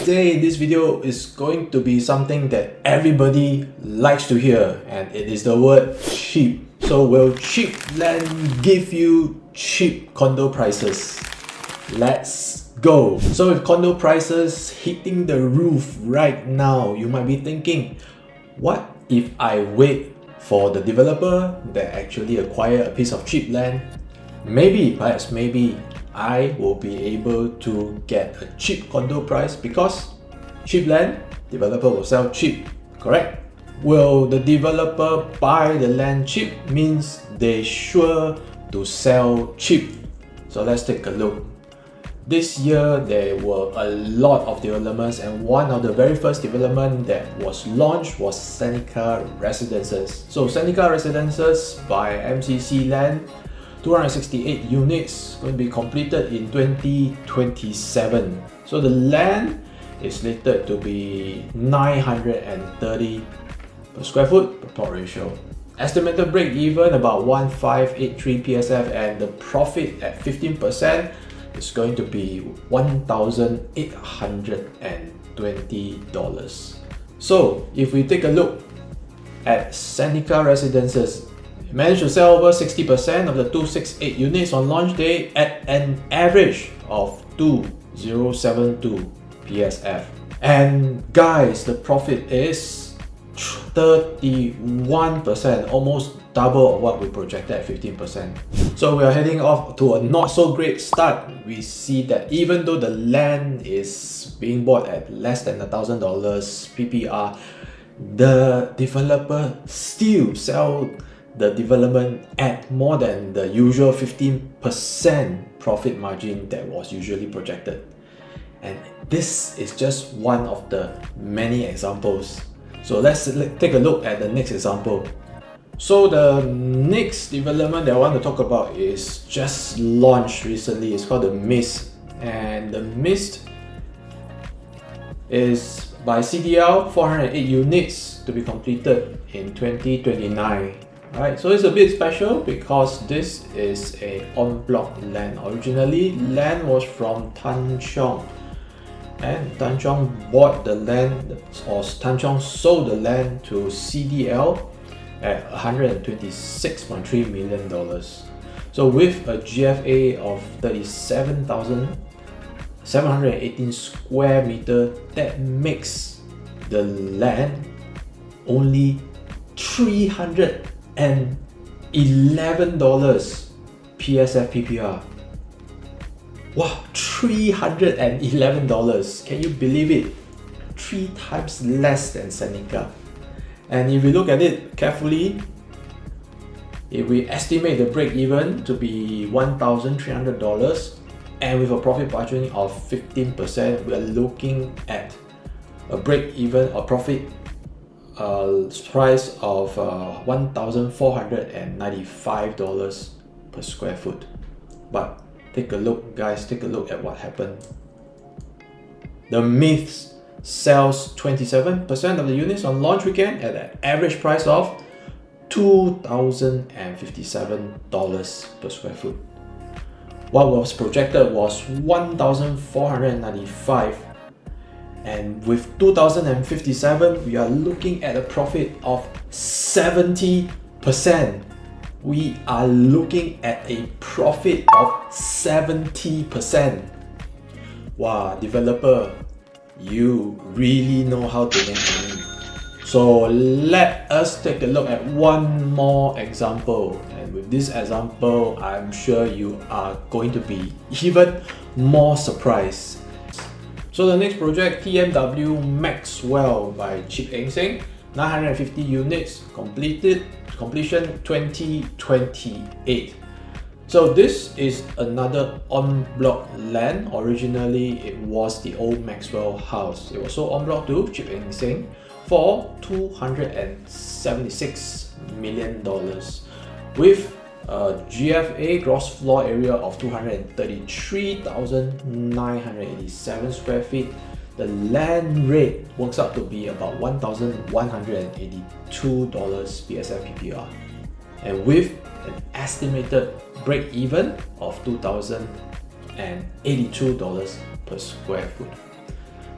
Today, this video is going to be something that everybody likes to hear, and it is the word cheap. So will cheap land give you cheap condo prices? Let's go! So with condo prices hitting the roof right now, you might be thinking, what if I wait for the developer that actually acquire a piece of cheap land? Maybe, perhaps maybe, I will be able to get a cheap condo price because cheap land, developer will sell cheap, correct? Will the developer buy the land cheap means they sure to sell cheap. So let's take a look. This year there were a lot of developments, and one of the very first development that was launched was Seneca Residences. So Seneca Residences by MCC Land, 268 units, going to be completed in 2027. So the land is slated to be 930 per square foot per plot ratio. Estimated break even about 1583 PSF, and the profit at 15% is going to be $1,820. So if we take a look at Seneca Residences, it managed to sell over 60% of the 268 units on launch day at an average of 2072 PSF. And guys, the profit is 31%, almost double of what we projected at 15%. So we are heading off to a not so great start. We see that even though the land is being bought at less than $1,000 PPR, the developer still sell the development at more than the usual 15% profit margin that was usually projected. And this is just one of the many examples. So let's take a look at the next example. So the next development that I want to talk about is just launched recently. It's called the Mist, and the Mist is by CDL, 408 units to be completed in 2029. Right, so it's a bit special because this is a en-bloc land. Originally, land was from Tan Chong, and Tan Chong bought the land, or Tan Chong sold the land to CDL at $126.3 million. So with a GFA of 37,718 square meter, that makes the land only $311 PSF PPR. Wow, $311. Can you believe it? 3 times less than Seneca. And if we look at it carefully, if we estimate the break even to be $1,300 and with a profit margin of 15%, we are looking at a break even or profit price of $1,495 per square foot. But take a look, guys, take a look at what happened. The Myths sells 27% of the units on launch weekend at an average price of $2,057 per square foot. What was projected was $1,495. And with 2057, we are looking at a profit of 70%. We are looking at a profit of 70%. Wow, developer, you really know how to make money. So let us take a look at one more example. And with this example, I'm sure you are going to be even more surprised. So the next project, TMW Maxwell by Cheap Condo, 950 units, completion 2028. So this is another en-bloc land. Originally, it was the old Maxwell house. It was sold en bloc to Cheap Condo for $276 million with a GFA, gross floor area, of 233,987 square feet. The land rate works out to be about $1,182 PSF PPR, and with an estimated break even of $2,082 per square foot.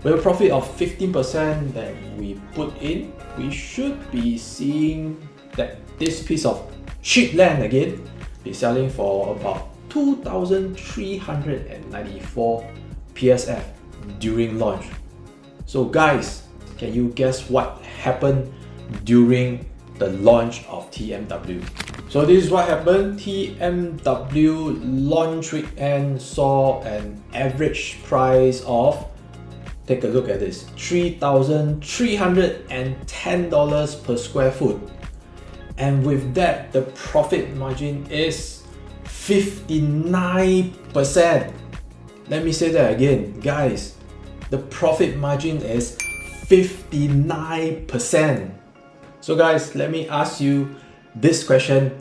With a profit of 15% that we put in, we should be seeing that this piece of cheap land again be selling for about 2,394 PSF during launch. So guys, can you guess what happened during the launch of TMW? So this is what happened. TMW launch weekend saw an average price of, take a look at this, $3,310 per square foot. And with that, the profit margin is 59%. Let me say that again, guys. The profit margin is 59%. So guys, let me ask you this question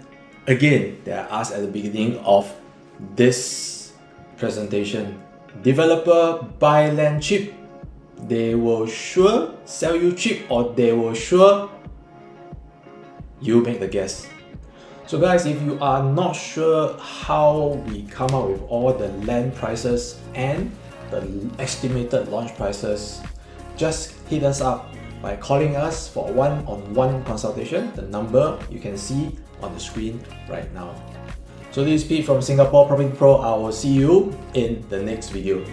again that I asked at the beginning of this presentation. Developer buy land cheap, they will sure sell you cheap, or they will sure, you make the guess. So guys, if you are not sure how we come up with all the land prices and the estimated launch prices, just hit us up by calling us for a one-on-one consultation. The number you can see on the screen right now. So this is Pete from Singapore Property Pro. I will see you in the next video.